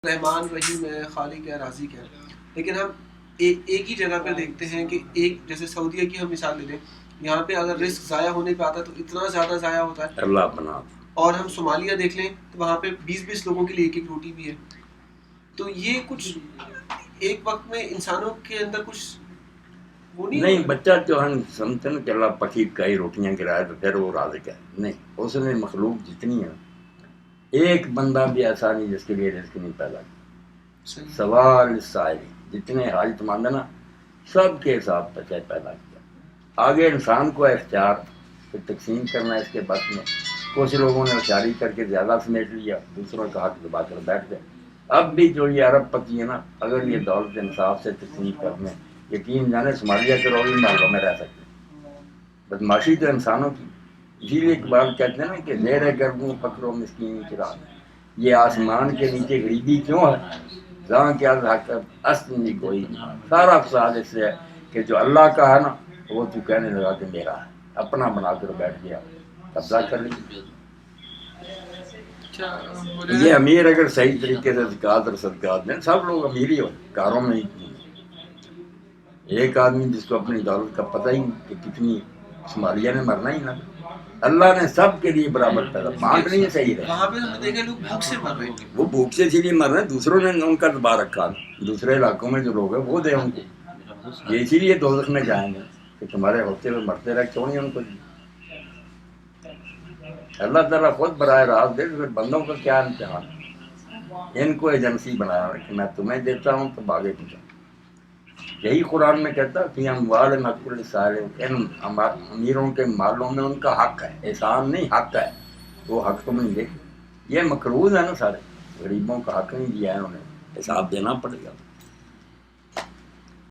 رحمان رحیم ہے، خالق ہے، رازق ہے، لیکن ہم ایک ہی جگہ پہ دیکھتے ہیں کہ ایک جیسے سعودیہ کی ہم مثال لے لیں، یہاں پہ اگر رزق ضائع ہونے پہ آتا ہے تو اتنا زیادہ ضائع ہوتا ہے اللہ بنا. اور ہم صومالیہ دیکھ لیں تو وہاں پہ 20-20 لوگوں کے لیے ایک ایک روٹی بھی ہے. تو یہ کچھ ایک وقت میں انسانوں کے اندر کچھ وہ نہیں بچہ جو ہم سمجھتے نا کہ اللہ پکی کئی روٹیاں گرائے تو پھر وہ رازق ہے. نہیں، اس نے مخلوق جتنی ہے ایک بندہ بھی ایسا نہیں جس کے لیے رزق نہیں پیدا کیا. سوال سائل جتنے حاجت مند نا سب کے حساب بچہ پیدا کیا. آگے انسان کو اختیار تقسیم کرنا اس کے بس میں. کچھ لوگوں نے ہوشیاری کر کے زیادہ سمیٹ لیا، دوسروں کا حق دبا کر بیٹھ گئے. اب بھی جو یہ عرب پکی ہے نا، اگر یہ دولت انصاف سے تقسیم کرنے، یقین جانے صومالیہ کے روڈ محلوں میں رہ سکتے. بدماشی تو انسانوں کی. اسی لیے اقبال کہتے ہیں نا کہ زیر گردوں پکڑو مسکین چراغ، یہ آسمان کے نیچے غریبی کیوں ہے؟ جہاں کیا است نہیں کوئی. سارا فساد اس سے ہے کہ جو اللہ کا ہے نا وہ تو کہنے لگا کہ میرا ہے، اپنا بنا کر بیٹھ گیا، قبضہ کر لیا. یہ امیر اگر صحیح طریقے سے زکوٰۃ اور صدقات دیں، سب لوگ امیر ہی ہو کاروں میں ہی. ایک آدمی جس کو اپنی دولت کا پتہ ہی نہیں کہ کتنی، صومالیہ نے مرنا ہی نہ. اللہ نے سب کے لیے برابر پیدا، بانٹ نہیں صحیح رہے. وہاں پہ ہم نے دیکھا لوگ بھوک سے مر رہے ہیں. وہ بھوک سے اسی لیے مر رہے ہیں، دوسروں نے ان کا دبا رکھا. دوسرے علاقوں میں جو لوگ ہیں وہ دے ان کو. یہ اسی لیے دوزخ میں جائیں گے کہ تمہارے ہوتے ہوئے مرتے رہے، کیوں نہیں ان کو دی. اللہ تعالیٰ خود براہ راست دے، پھر بندوں کا کیا امتحان. ان کو ایجنسی بنایا کہ میں تمہیں دیتا ہوں تو آگے پہنچا. یہی قرآن میں کہتا کہ اموال مقبول سارے ان امیروں کے مالوں میں ان کا حق ہے، احسان نہیں حق ہے. وہ حق تم نہیں دے. یہ مقروض ہے نا سارے، غریبوں کا حق نہیں دیا ہے انہوں نے، حساب دینا پڑے گا.